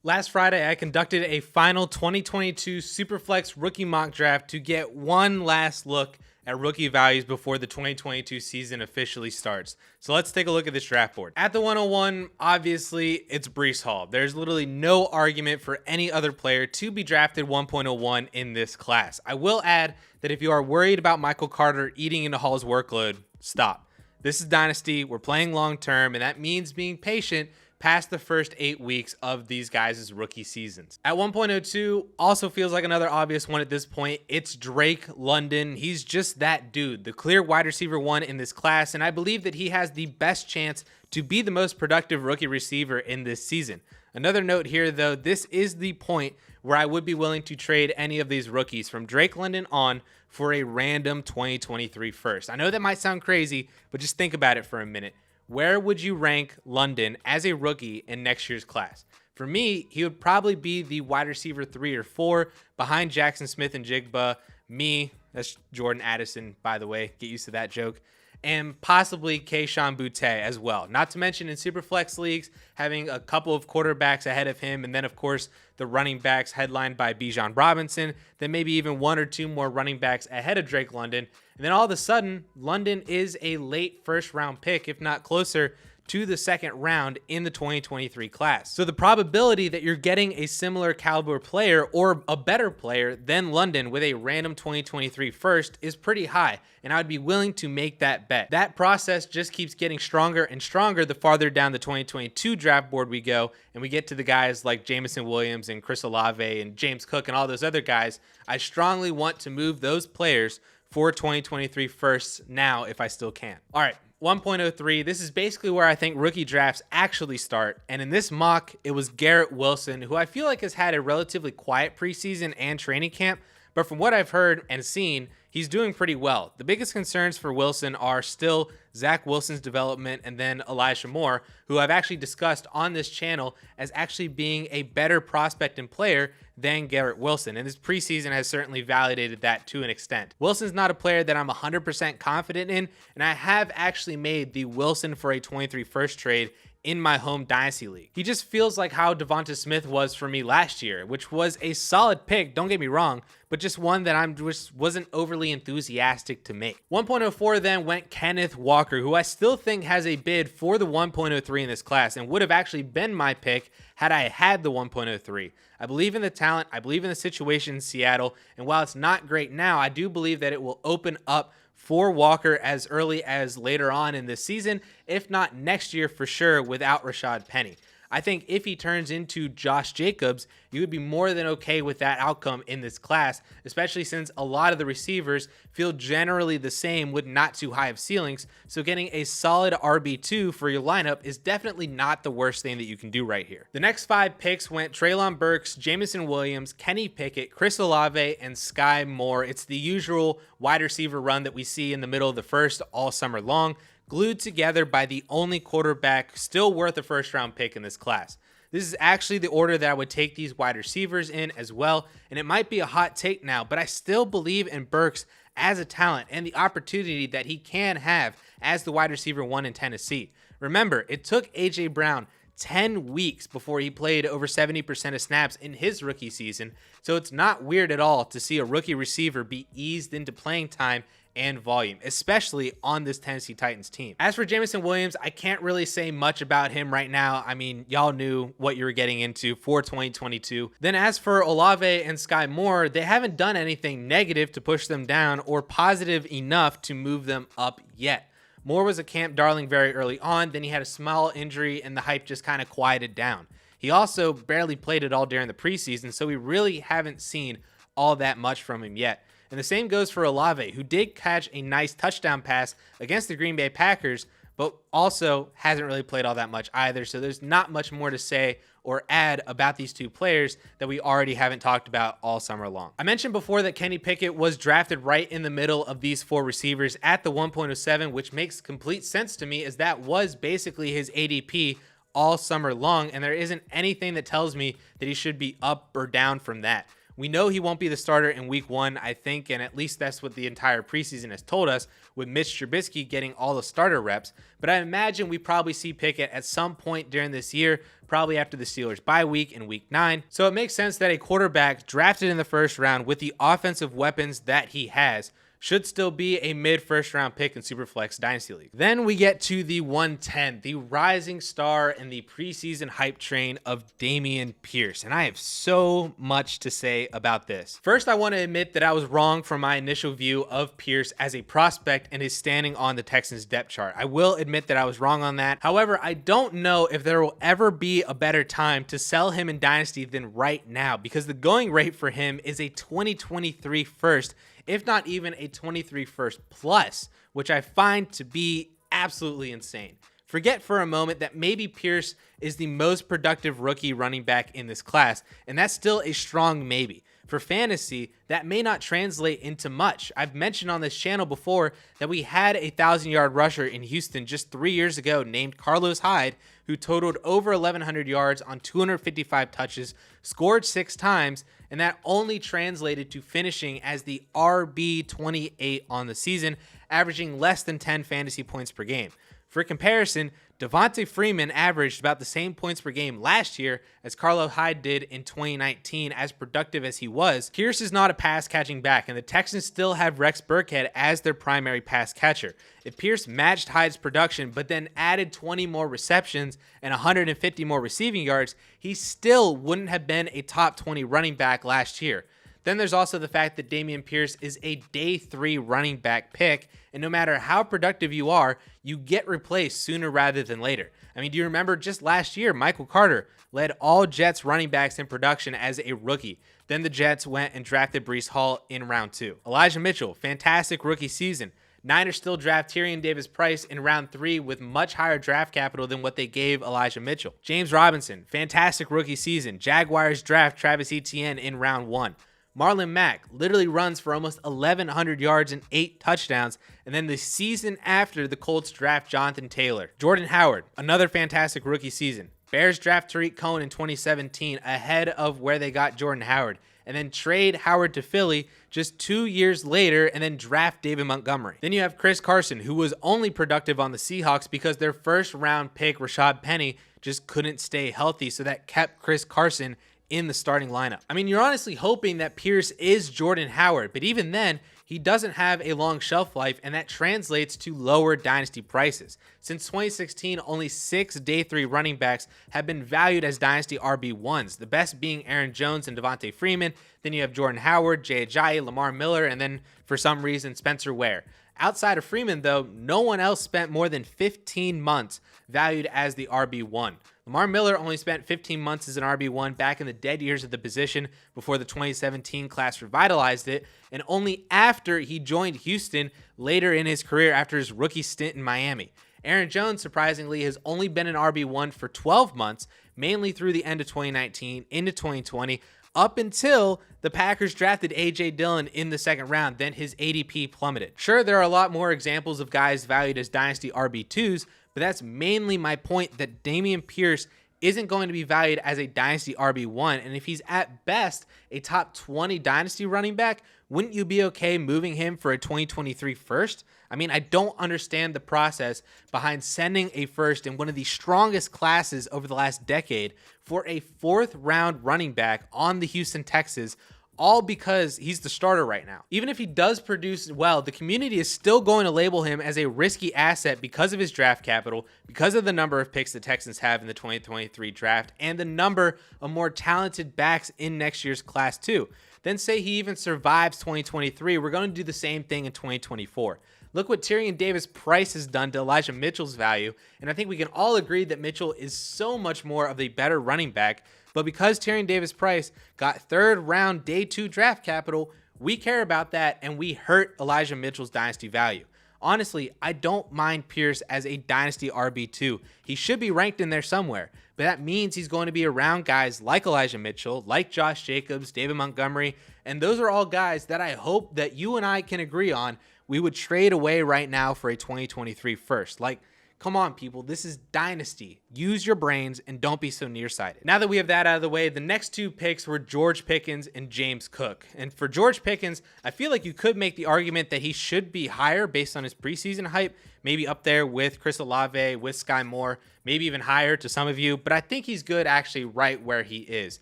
Last Friday, I conducted a final 2022 Superflex rookie mock draft to get one last look at rookie values before the 2022 season officially starts. So let's take a look at this draft board. At the 101, obviously, it's Breece Hall. There's literally no argument for any other player to be drafted 1.01 in this class. I will add that if you are worried about Michael Carter eating into Hall's workload, stop. This is Dynasty. We're playing long term, and that means being patient past the first 8 weeks of these guys' rookie seasons. At 1.02, also feels like another obvious one at this point. It's Drake London. He's just that dude, the clear wide receiver one in this class, and I believe that he has the best chance to be the most productive rookie receiver in this season. Another note here, though, this is the point where I would be willing to trade any of these rookies from Drake London on for a random 2023 first. I know that might sound crazy, but just think about it for a minute. Where would you rank London as a rookie in next year's class? For me, he would probably be the wide receiver 3 or 4 behind Jackson Smith and Jigba. Me, that's Jordan Addison, by the way. Get used to that joke. And possibly Kayshon Boutte as well. Not to mention in Superflex leagues, having a couple of quarterbacks ahead of him. And then, of course, the running backs headlined by Bijan Robinson. Then maybe even 1 or 2 more running backs ahead of Drake London. And then all of a sudden, London is a late first-round pick, if not closer to the second round in the 2023 class. So the probability that you're getting a similar caliber player or a better player than London with a random 2023 first is pretty high, and I would be willing to make that bet. That process just keeps getting stronger and stronger the farther down the 2022 draft board we go, and we get to the guys like Jameson Williams and Chris Olave and James Cook and all those other guys. I strongly want to move those players for 2023 firsts now if I still can. All right. 1.03, this is basically where I think rookie drafts actually start. And in this mock, it was Garrett Wilson, who I feel like has had a relatively quiet preseason and training camp. But from what I've heard and seen, he's doing pretty well. The biggest concerns for Wilson are still Zach Wilson's development and then Elijah Moore, who I've actually discussed on this channel as actually being a better prospect and player than Garrett Wilson. And this preseason has certainly validated that to an extent. Wilson's not a player that I'm 100% confident in, and I have actually made the Wilson for a 23 first trade in my home Dynasty League. He just feels like how Devonta Smith was for me last year, which was a solid pick, don't get me wrong, but just one that I just wasn't overly enthusiastic to make. 1.04 then went Kenneth Walker, who I still think has a bid for the 1.03 in this class and would have actually been my pick had I had the 1.03. I believe in the talent, I believe in the situation in Seattle, and while it's not great now, I do believe that it will open up for Walker as early as later on in this season, if not next year for sure without Rashad Penny. I think if he turns into Josh Jacobs, you would be more than okay with that outcome in this class, especially since a lot of the receivers feel generally the same with not too high of ceilings. So getting a solid RB2 for your lineup is definitely not the worst thing that you can do right here. The next 5 picks went Treylon Burks, Jameson Williams, Kenny Pickett, Chris Olave, and Sky Moore. It's the usual wide receiver run that we see in the middle of the first all summer long, glued together by the only quarterback still worth a first-round pick in this class. This is actually the order that I would take these wide receivers in as well, and it might be a hot take now, but I still believe in Burks as a talent and the opportunity that he can have as the wide receiver 1 in Tennessee. Remember, it took A.J. Brown 10 weeks before he played over 70% of snaps in his rookie season, so it's not weird at all to see a rookie receiver be eased into playing time and volume, especially on this Tennessee Titans team. As for Jameson Williams, I can't really say much about him right now. I mean, y'all knew what you were getting into for 2022. Then as for Olave and Sky Moore, they haven't done anything negative to push them down or positive enough to move them up yet. Moore was a camp darling very early on, then he had a small injury and the hype just kind of quieted down. He also barely played at all during the preseason, so we really haven't seen all that much from him yet. And the same goes for Olave, who did catch a nice touchdown pass against the Green Bay Packers, but also hasn't really played all that much either. So there's not much more to say or add about these two players that we already haven't talked about all summer long. I mentioned before that Kenny Pickett was drafted right in the middle of these 4 receivers at the 1.07, which makes complete sense to me as that was basically his ADP all summer long, and there isn't anything that tells me that he should be up or down from that. We know he won't be the starter in week 1, I think, and at least that's what the entire preseason has told us, with Mitch Trubisky getting all the starter reps. But I imagine we probably see Pickett at some point during this year, probably after the Steelers bye week in week 9. So it makes sense that a quarterback drafted in the first round with the offensive weapons that he has should still be a mid-first round pick in Superflex Dynasty League. Then we get to the 110, the rising star in the preseason hype train of Dameon Pierce. And I have so much to say about this. First, I want to admit that I was wrong from my initial view of Pierce as a prospect and his standing on the Texans depth chart. I will admit that I was wrong on that. However, I don't know if there will ever be a better time to sell him in Dynasty than right now, because the going rate for him is a 2023 first, if not even a 23 first plus, which I find to be absolutely insane. Forget for a moment that maybe Pierce is the most productive rookie running back in this class, and that's still a strong maybe. For fantasy, that may not translate into much. I've mentioned on this channel before that we had a 1,000-yard rusher in Houston just 3 years ago named Carlos Hyde, who totaled over 1,100 yards on 255 touches, scored 6 times, and that only translated to finishing as the RB28 on the season, averaging less than 10 fantasy points per game. For comparison, Devonta Freeman averaged about the same points per game last year as Carlos Hyde did in 2019, as productive as he was. Pierce is not a pass-catching back, and the Texans still have Rex Burkhead as their primary pass catcher. If Pierce matched Hyde's production, but then added 20 more receptions and 150 more receiving yards, he still wouldn't have been a top 20 running back last year. Then there's also the fact that Dameon Pierce is a day 3 running back pick, and no matter how productive you are, you get replaced sooner rather than later. I mean, do you remember just last year, Michael Carter led all Jets running backs in production as a rookie. Then the Jets went and drafted Breece Hall in round 2. Elijah Mitchell, fantastic rookie season. Niners still draft Tyrion Davis-Price in round 3 with much higher draft capital than what they gave Elijah Mitchell. James Robinson, fantastic rookie season. Jaguars draft Travis Etienne in round 1. Marlon Mack literally runs for almost 1,100 yards and 8 touchdowns, and then the season after, the Colts draft Jonathan Taylor. Jordan Howard, another fantastic rookie season. Bears draft Tariq Cohen in 2017 ahead of where they got Jordan Howard, and then trade Howard to Philly just 2 years later and then draft David Montgomery. Then you have Chris Carson, who was only productive on the Seahawks because their first round pick, Rashad Penny, just couldn't stay healthy, so that kept Chris Carson in the starting lineup. I mean, you're honestly hoping that Pierce is Jordan Howard, but even then, he doesn't have a long shelf life, and that translates to lower dynasty prices. Since 2016, only 6 day 3 running backs have been valued as dynasty RB1s, the best being Aaron Jones and Devonta Freeman. Then you have Jordan Howard, Jay Ajayi, Lamar Miller, and then for some reason, Spencer Ware. Outside of Freeman, though, no one else spent more than 15 months valued as the RB1. Lamar Miller only spent 15 months as an RB1 back in the dead years of the position before the 2017 class revitalized it, and only after he joined Houston later in his career after his rookie stint in Miami. Aaron Jones, surprisingly, has only been an RB1 for 12 months, mainly through the end of 2019 into 2020, up until the Packers drafted A.J. Dillon in the second round. Then his ADP plummeted. Sure, there are a lot more examples of guys valued as dynasty RB2s, but that's mainly my point, that Dameon Pierce isn't going to be valued as a dynasty RB1, and if he's at best a top 20 dynasty running back, wouldn't you be okay moving him for a 2023 first? I mean, I don't understand the process behind sending a first in one of the strongest classes over the last decade for a 4th round running back on the Houston Texans, all because he's the starter right now. Even if he does produce well, the community is still going to label him as a risky asset because of his draft capital, because of the number of picks the Texans have in the 2023 draft, and the number of more talented backs in next year's class too. Then say he even survives 2023, we're going to do the same thing in 2024. Look what Tyrion Davis-Price has done to Elijah Mitchell's value, and I think we can all agree that Mitchell is so much more of a better running back, but because Tyrion Davis-Price got 3rd round day 2 draft capital, we care about that and we hurt Elijah Mitchell's dynasty value. Honestly, I don't mind Pierce as a dynasty RB2. He should be ranked in there somewhere, but that means he's going to be around guys like Elijah Mitchell, like Josh Jacobs, David Montgomery, and those are all guys that I hope that you and I can agree on we would trade away right now for a 2023 first. Like Come on, people. This is Dynasty. Use your brains and don't be so nearsighted. Now that we have that out of the way, the next two picks were George Pickens and James Cook. And for George Pickens, I feel like you could make the argument that he should be higher based on his preseason hype, maybe up there with Chris Olave, with Sky Moore, maybe even higher to some of you. But I think he's good actually right where he is.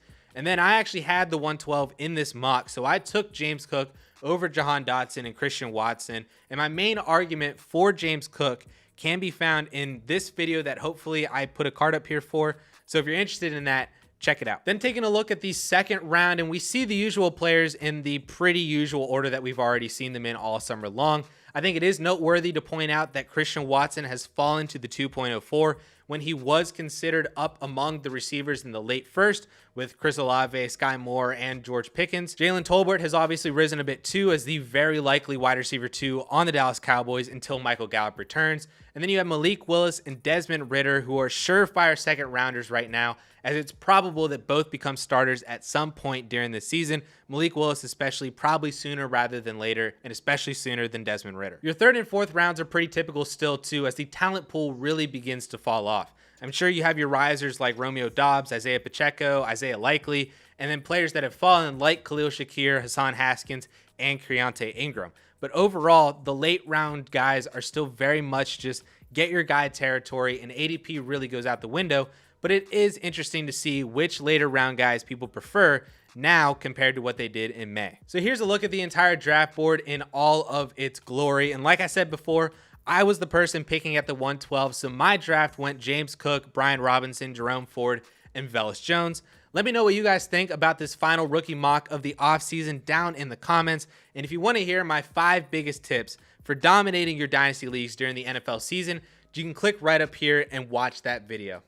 And then I actually had the 112 in this mock, so I took James Cook over Jahan Dotson and Christian Watson. And my main argument for James Cook can be found in this video that hopefully I put a card up here for. So if you're interested in that, check it out. Then taking a look at the second round, and we see the usual players in the pretty usual order that we've already seen them in all summer long. I think it is noteworthy to point out that Christian Watson has fallen to the 2.04 when he was considered up among the receivers in the late first with Chris Olave, Sky Moore, and George Pickens. Jalen Tolbert has obviously risen a bit too as the very likely wide receiver 2 on the Dallas Cowboys until Michael Gallup returns. And then you have Malik Willis and Desmond Ridder, who are surefire second rounders right now, as it's probable that both become starters at some point during the season. Malik Willis especially probably sooner rather than later, and especially sooner than Desmond Ridder. Your third and fourth rounds are pretty typical still too, as the talent pool really begins to fall off. I'm sure you have your risers like Romeo Doubs, Isaiah Pacheco, Isaiah Likely, and then players that have fallen like Khalil Shakir, Hassan Haskins, and Keontae Ingram. But overall, the late round guys are still very much just get your guy territory, and ADP really goes out the window. But it is interesting to see which later round guys people prefer now compared to what they did in May. So here's a look at the entire draft board in all of its glory. And like I said before, I was the person picking at the 112. So my draft went James Cook, Brian Robinson, Jerome Ford, and Velus Jones. Let me know what you guys think about this final rookie mock of the offseason down in the comments. And if you want to hear my 5 biggest tips for dominating your dynasty leagues during the NFL season, you can click right up here and watch that video.